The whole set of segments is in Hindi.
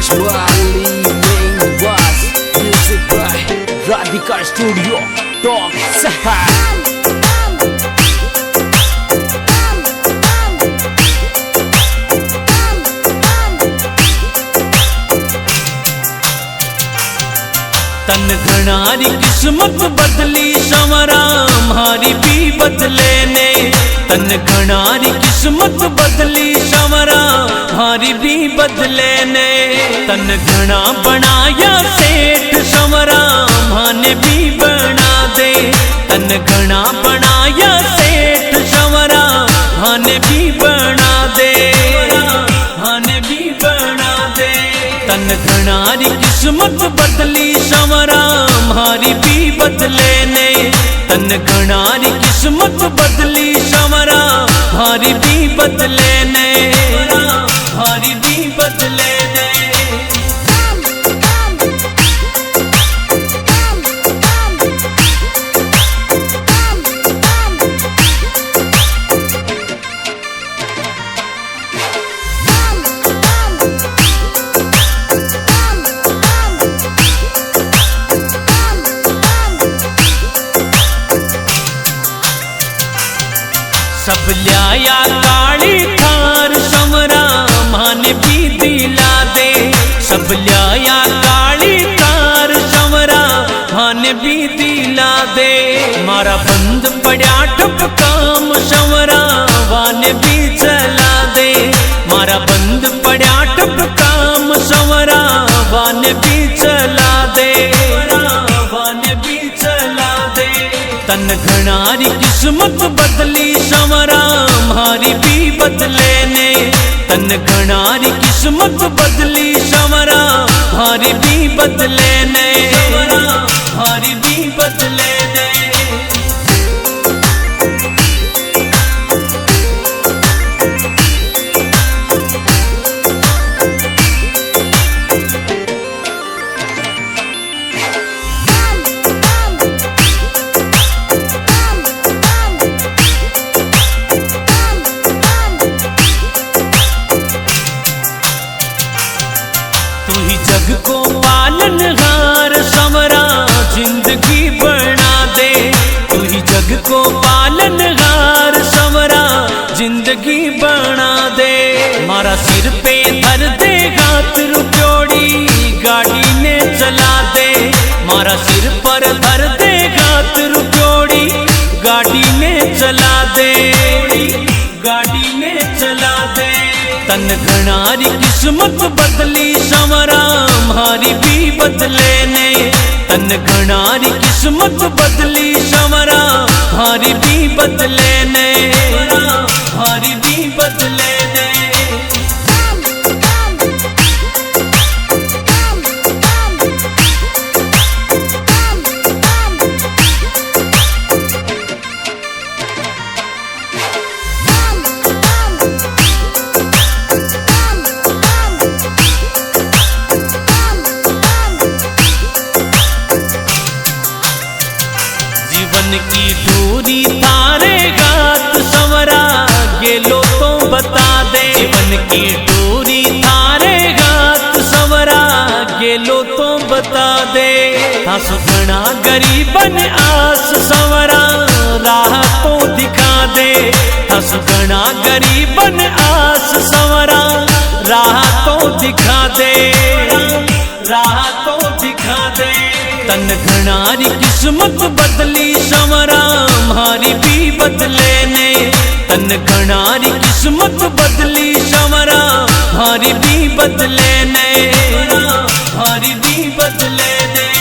Ashwali main was music by Radhika Studio Talk Sahar. तन घनारी किस्मत बदली संवरा हमारी भी बदले ने। तन घनारी किस्मत बदली संवरा हमारी भी बदले ने। तन घना बनाया सेठ संवरा माने भी बना दे। तन घना बनाया सेठ संवरा माने भी बना दे। माने भी बना दे। तन घनारी किस्मत बदली संवरा हमारी भी बदले ने। तन घनारी किस्मत बदली संवरा हमारी भी बदले ने। हमारी भी बदले ने। सब लिया काली थार संवरा माने भी दिला दे। सब लिया काली थार संवरा माने भी दिला दे। मारा बंद पड़ा ठप काम संवरा वाने भी चला दे। मारा बंद पड़ा ठप काम संवरा वाने भी चला दे। वाने भी चला दे। तन घनारी किस्मत बदली संवरा हमारी भी बदले ने। तन घनारी किस्मत बदली संवरा हमारी भी बदले ने। हमारी भी बदले ने। जग को पालनहार संवरा जिंदगी बना दे। तू ही जग को पालनहार संवरा जिंदगी बना दे। मारा सिर पे धर दे हाथ रुपयोड़ी गाड़ी ने चला दे। मारा सिर पर धर दे हाथ रुपयोड़ी गाड़ी ने चला दे। गाड़ी ने चला दे। तन घनारी किस्मत बदली संवरा हमारी भी बदले ने। तन घनारी किस्मत बदली संवरा हमारी भी बदले ने। हमारी भी बदले ने। जीवन की दूरी थारे गात संवरा गेलो तो बता दे। जीवन की दूरी थारे गात संवरा गेलो तो बता दे। था सुखना गरीबन आस संवरा राह तो दिखा दे। था सुखना गरीबन आस संवरा राह तो दिखा दे। राह तो दिखा दे। तन घनारी किस्मत बदली संवरा हमारी भी बदले ने। तन घनारी किस्मत बदली संवरा हमारी भी बदले ने। हमारी भी बदले ने।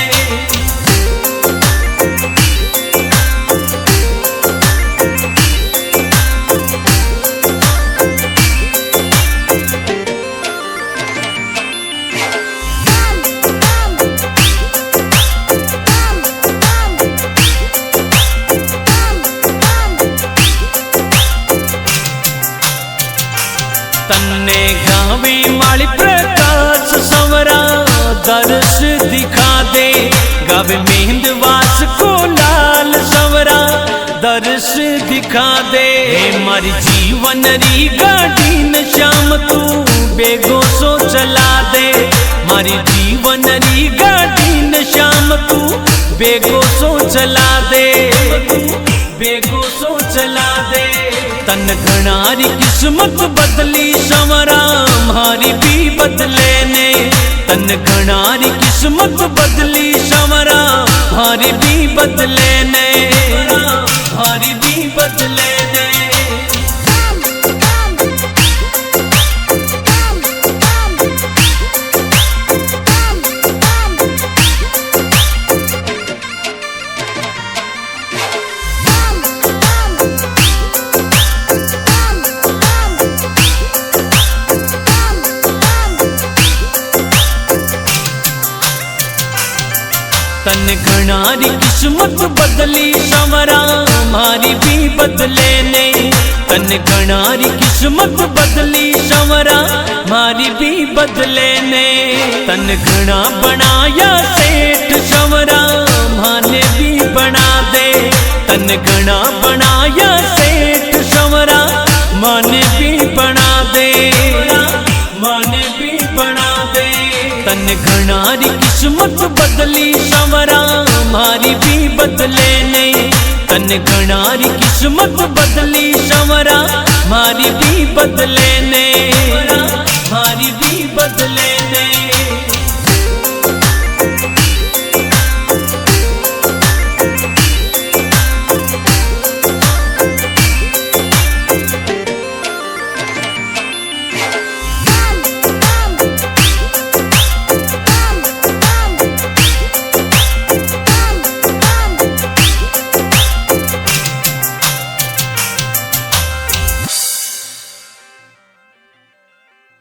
तन्ने गावे माली प्रकाश संवरा दर्श दिखा दे। गावे मेहंदवास को लाल संवरा दर्श दिखा दे। मारी जीवन री गाड़ी न श्याम तू बेगो सो चला दे मारी जीवन री गाड़ी न श्याम तू बेगो सो चला दे बेगो सो चला दे तन घणारी किस्मत बदली संवरा मारी भी बदले ने तन घणारी किस्मत बदली संवरा मारी भी बदले ने मारी भी बदले ने तन घणारी किस्मत बदली संवरा मारी भी बदले ने तन घणारी किस्मत बदली संवरा मारी भी बदले ने तन घना बनाया सेठ संवरा माने भी बना दे तन घना बनाया सेठ संवरा माने भी बना दे माने भी बना दे तन घणारी किस्मत बदली संवरा मारी भी बदले ने तन घणारी किस्मत बदली संवरा मारी भी बदले ने